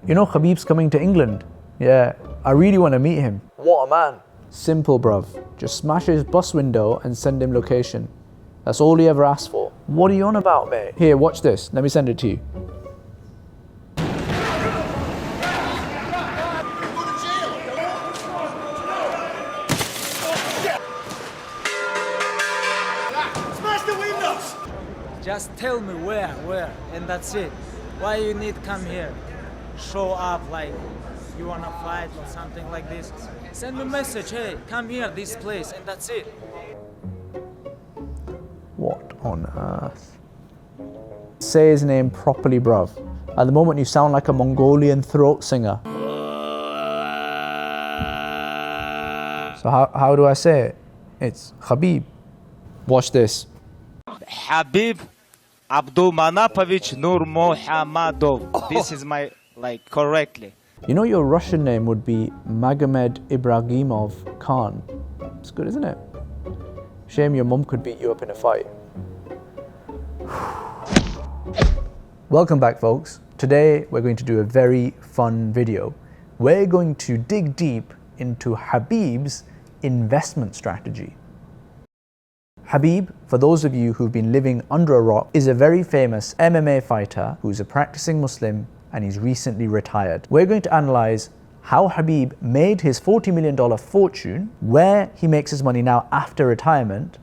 You know Khabib's coming to England? Yeah, I really want to meet him. What a man. Simple, bruv. Just smash his bus window and send him location. That's all he ever asked for. What are you on about, mate? Here, watch this. Let me send it to you. Smash the windows! Just tell me where, and that's it. Why you need come here? Show up like you wanna fight or something like this. Send me a message, hey, come here, this place, and that's it. What on earth? Say his name properly, bruv. At the moment you sound like a Mongolian throat singer. So how do I say it? It's Khabib. Watch this. Khabib Nurmagomedov. This is my, correctly. You know your Russian name would be Magomed Ibrahimov Khan. It's good, isn't it? Shame your mum could beat you up in a fight. Welcome back, folks. Today we're going to do a very fun video. We're going to dig deep into Khabib's investment strategy. Khabib, for those of you who've been living under a rock, is a very famous MMA fighter who's a practicing Muslim and he's recently retired. We're going to analyze how Khabib made his $40 million fortune, where he makes his money now after retirement,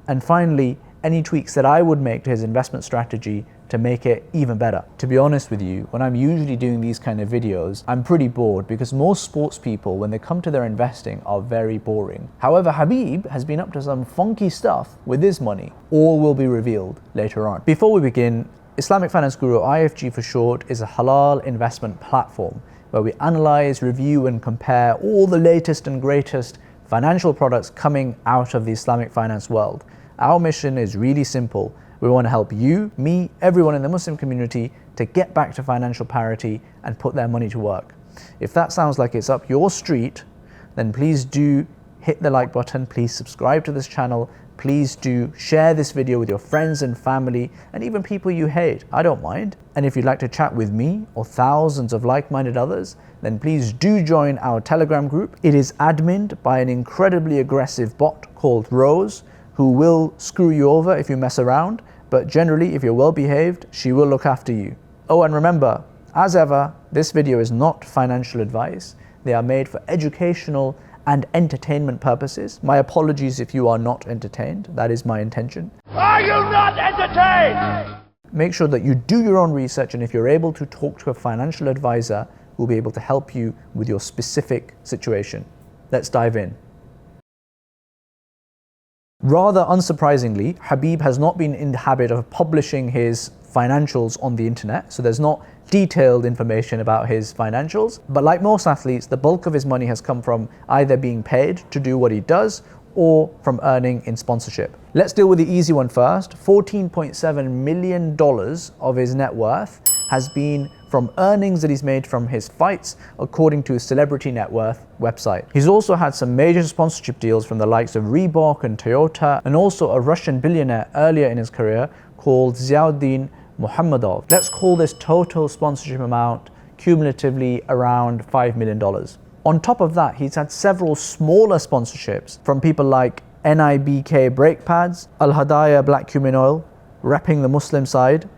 and finally, any tweaks that I would make to his investment strategy to make it even better. To be honest with you, when I'm usually doing these kind of videos, I'm pretty bored because most sports people, when they come to their investing, are very boring. However, Khabib has been up to some funky stuff with his money. All will be revealed later on. Before we begin, Islamic Finance Guru, IFG for short, is a halal investment platform where we analyze, review and compare all the latest and greatest financial products coming out of the Islamic finance world. Our mission is really simple. We want to help you, me, everyone in the Muslim community to get back to financial parity and put their money to work. If that sounds like it's up your street, then please do hit the like button, please subscribe to this channel, please do share this video with your friends and family and even people you hate. I don't mind. And if you'd like to chat with me or thousands of like-minded others, then please do join our Telegram group. It is adminned by an incredibly aggressive bot called Rose, who will screw you over if you mess around, but generally if you're well behaved, she will look after you. Oh, and remember, as ever, this video is not financial advice. They are made for educational and entertainment purposes. My apologies if you are not entertained. That is my intention. Are you not entertained? Make sure that you do your own research, and if you're able to talk to a financial advisor, who will be able to help you with your specific situation. Let's dive in. Rather unsurprisingly, Khabib has not been in the habit of publishing his financials on the internet, so there's not detailed information about his financials. But like most athletes, the bulk of his money has come from either being paid to do what he does or from earning in sponsorship. Let's deal with the easy one first. $14.7 million of his net worth has been from earnings that he's made from his fights, according to his Celebrity Net Worth website. He's also had some major sponsorship deals from the likes of Reebok and Toyota, and also a Russian billionaire earlier in his career called Khabib Nurmagomedov. Let's call this total sponsorship amount cumulatively around $5 million. On top of that, he's had several smaller sponsorships from people like NIBK brake pads, Al Hadaya black cumin oil, repping the Muslim side,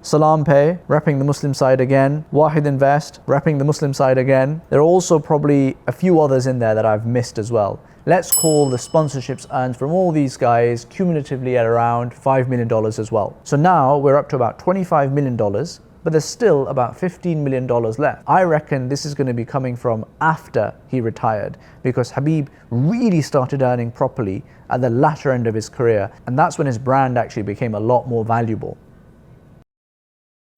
Salam Pay, repping the Muslim side again, Wahid Invest, repping the Muslim side again. There are also probably a few others in there that I've missed as well. Let's call the sponsorships earned from all these guys cumulatively at around $5 million as well. So now we're up to about $25 million, but there's still about $15 million left. I reckon this is going to be coming from after he retired, because Khabib really started earning properly at the latter end of his career, and that's when his brand actually became a lot more valuable.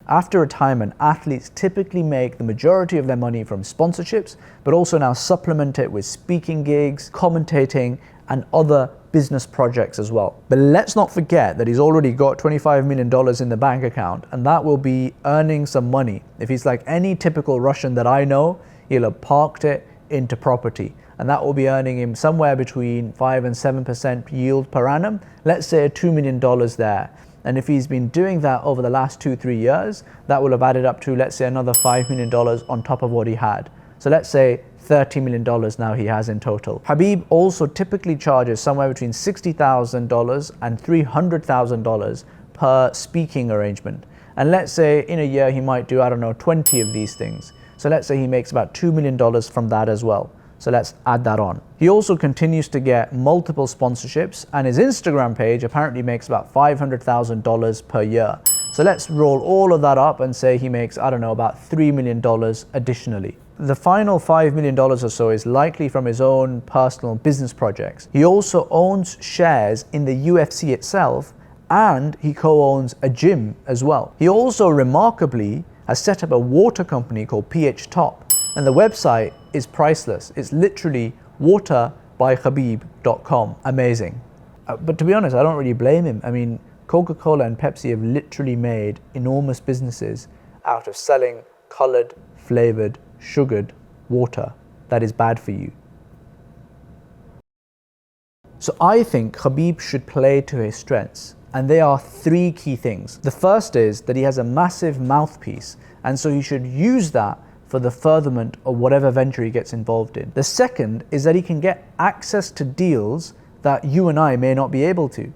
After retirement, athletes typically make the majority of their money from sponsorships, but also now supplement it with speaking gigs, commentating, and other business projects as well. But let's not forget that he's already got $25 million in the bank account, and that will be earning some money. If he's like any typical Russian that I know, he'll have parked it into property, and that will be earning him somewhere between 5 and 7% yield per annum. Let's say $2 million there. And if he's been doing that over the last 2-3 years, that will have added up to, let's say, another $5 million on top of what he had. So let's say $30 million now he has in total. Khabib also typically charges somewhere between $60,000 and $300,000 per speaking arrangement. And let's say in a year he might do, I don't know, 20 of these things. So let's say he makes about $2 million from that as well. So let's add that on. He also continues to get multiple sponsorships, and his Instagram page apparently makes about $500,000 per year. So let's roll all of that up and say he makes, I don't know, about $3 million additionally. The final $5 million or so is likely from his own personal business projects. He also owns shares in the UFC itself, and he co-owns a gym as well. He also remarkably has set up a water company called PH Top, and the website is priceless. It's literally waterbykhabib.com. Amazing. But to be honest, I don't really blame him. I mean, Coca-Cola and Pepsi have literally made enormous businesses out of selling colored, flavored, sugared water that is bad for you. So I think Khabib should play to his strengths, and they are 3 key things. The first is that he has a massive mouthpiece, and so he should use that for the furtherment of whatever venture he gets involved in. The second is that he can get access to deals that you and I may not be able to.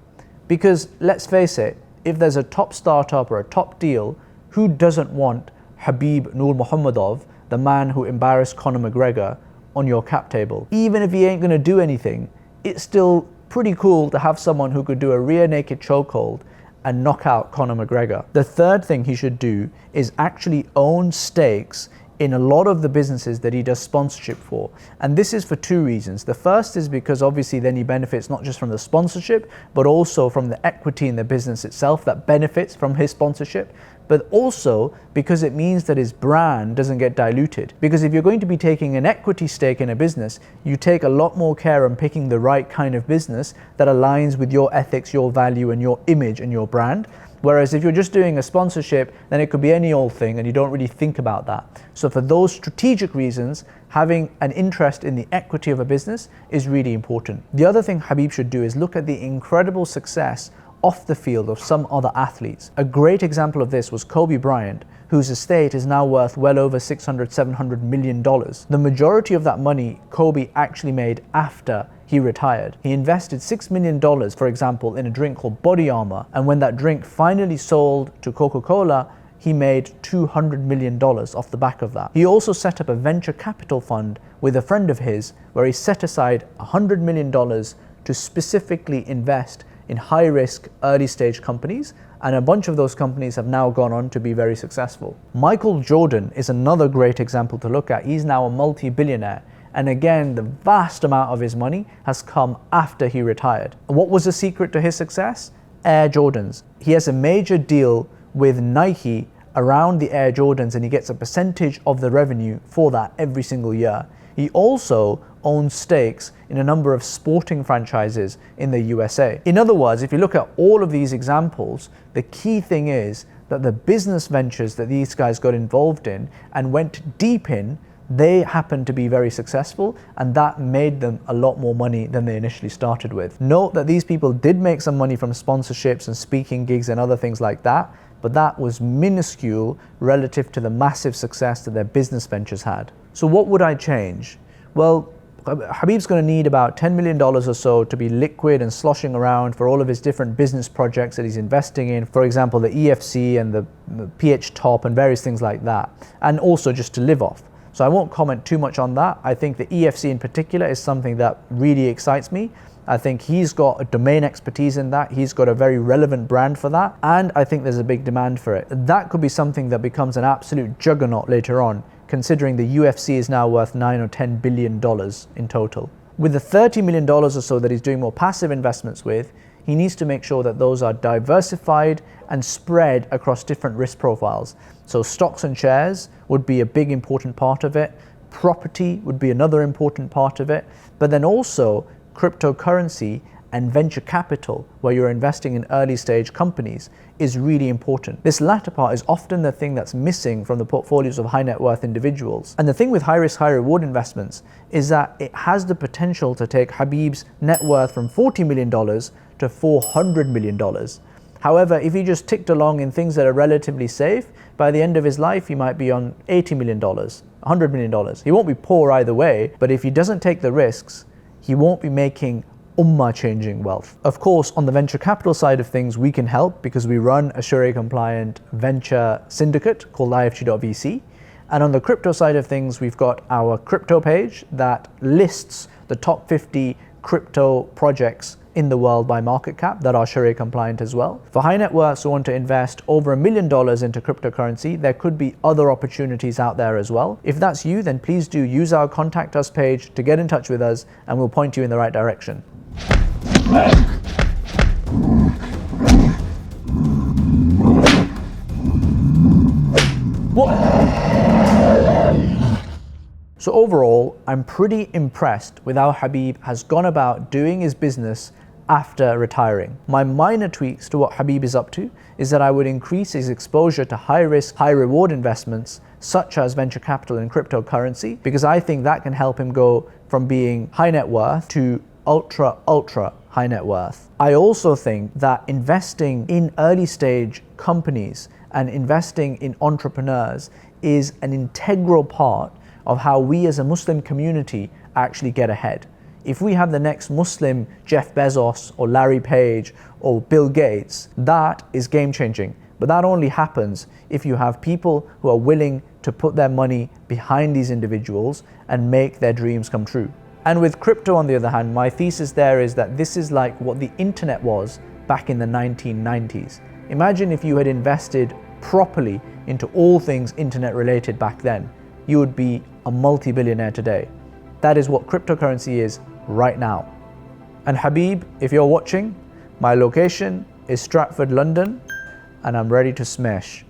Because let's face it, if there's a top startup or a top deal, who doesn't want Khabib Nurmagomedov, the man who embarrassed Conor McGregor, on your cap table? Even if he ain't gonna do anything, it's still pretty cool to have someone who could do a rear naked chokehold and knock out Conor McGregor. The third thing he should do is actually own stakes in a lot of the businesses that he does sponsorship for. And this is for 2 reasons. The first is because obviously then he benefits not just from the sponsorship, but also from the equity in the business itself that benefits from his sponsorship, but also because it means that his brand doesn't get diluted. Because if you're going to be taking an equity stake in a business, you take a lot more care on picking the right kind of business that aligns with your ethics, your value, and your image and your brand. Whereas if you're just doing a sponsorship, then it could be any old thing and you don't really think about that. So for those strategic reasons, having an interest in the equity of a business is really important. The other thing Khabib should do is look at the incredible success off the field of some other athletes. A great example of this was Kobe Bryant, whose estate is now worth well over $600-700 million. The majority of that money Kobe actually made after he retired. He invested $6 million, for example, in a drink called Body Armor, and when that drink finally sold to Coca-Cola, he made $200 million off the back of that. He also set up a venture capital fund with a friend of his where he set aside $100 million to specifically invest in high-risk, early-stage companies, and a bunch of those companies have now gone on to be very successful. Michael Jordan is another great example to look at. He's now a multi-billionaire, and again, the vast amount of his money has come after he retired. What was the secret to his success? Air Jordans. He has a major deal with Nike around the Air Jordans, and he gets a percentage of the revenue for that every single year. He also owns stakes in a number of sporting franchises in the USA. In other words, if you look at all of these examples, the key thing is that the business ventures that these guys got involved in and went deep in, they happened to be very successful, and that made them a lot more money than they initially started with. Note that these people did make some money from sponsorships and speaking gigs and other things like that, but that was minuscule relative to the massive success that their business ventures had. So what would I change? Well, Khabib's going to need about $10 million or so to be liquid and sloshing around for all of his different business projects that he's investing in. For example, the EFC and the PH Top and various things like that. And also just to live off. So I won't comment too much on that. I think the EFC in particular is something that really excites me. I think he's got a domain expertise in that. He's got a very relevant brand for that. And I think there's a big demand for it. That could be something that becomes an absolute juggernaut later on, considering the UFC is now worth $9 or $10 billion in total. With the $30 million or so that he's doing more passive investments with, he needs to make sure that those are diversified and spread across different risk profiles. So stocks and shares would be a big important part of it. Property would be another important part of it. But then also cryptocurrency and venture capital, where you're investing in early stage companies, is really important. This latter part is often the thing that's missing from the portfolios of high net worth individuals. And the thing with high risk, high reward investments is that it has the potential to take Khabib's net worth from $40 million to $400 million. However, if he just ticked along in things that are relatively safe, by the end of his life, he might be on $80 million, $100 million. He won't be poor either way, but if he doesn't take the risks, he won't be making ummah-changing wealth. Of course, on the venture capital side of things, we can help because we run a Sharia-compliant venture syndicate called IFG.VC. And on the crypto side of things, we've got our crypto page that lists the top 50 crypto projects in the world by market cap that are Sharia compliant as well. For high net worths who want to invest over $1 million into cryptocurrency, there could be other opportunities out there as well. If that's you, then please do use our contact us page to get in touch with us and we'll point you in the right direction. So overall, I'm pretty impressed with how Khabib has gone about doing his business after retiring. My minor tweaks to what Khabib is up to is that I would increase his exposure to high risk, high reward investments such as venture capital and cryptocurrency, because I think that can help him go from being high net worth to ultra high net worth. I also think that investing in early stage companies and investing in entrepreneurs is an integral part of how we as a Muslim community actually get ahead. If we have the next Muslim Jeff Bezos or Larry Page or Bill Gates, that is game changing. But that only happens if you have people who are willing to put their money behind these individuals and make their dreams come true. And with crypto, on the other hand, my thesis there is that this is like what the internet was back in the 1990s. Imagine if you had invested properly into all things internet related back then. You would be a multi-billionaire today. That is what cryptocurrency is right now. And Khabib, if you're watching, my location is Stratford, London, and I'm ready to smash.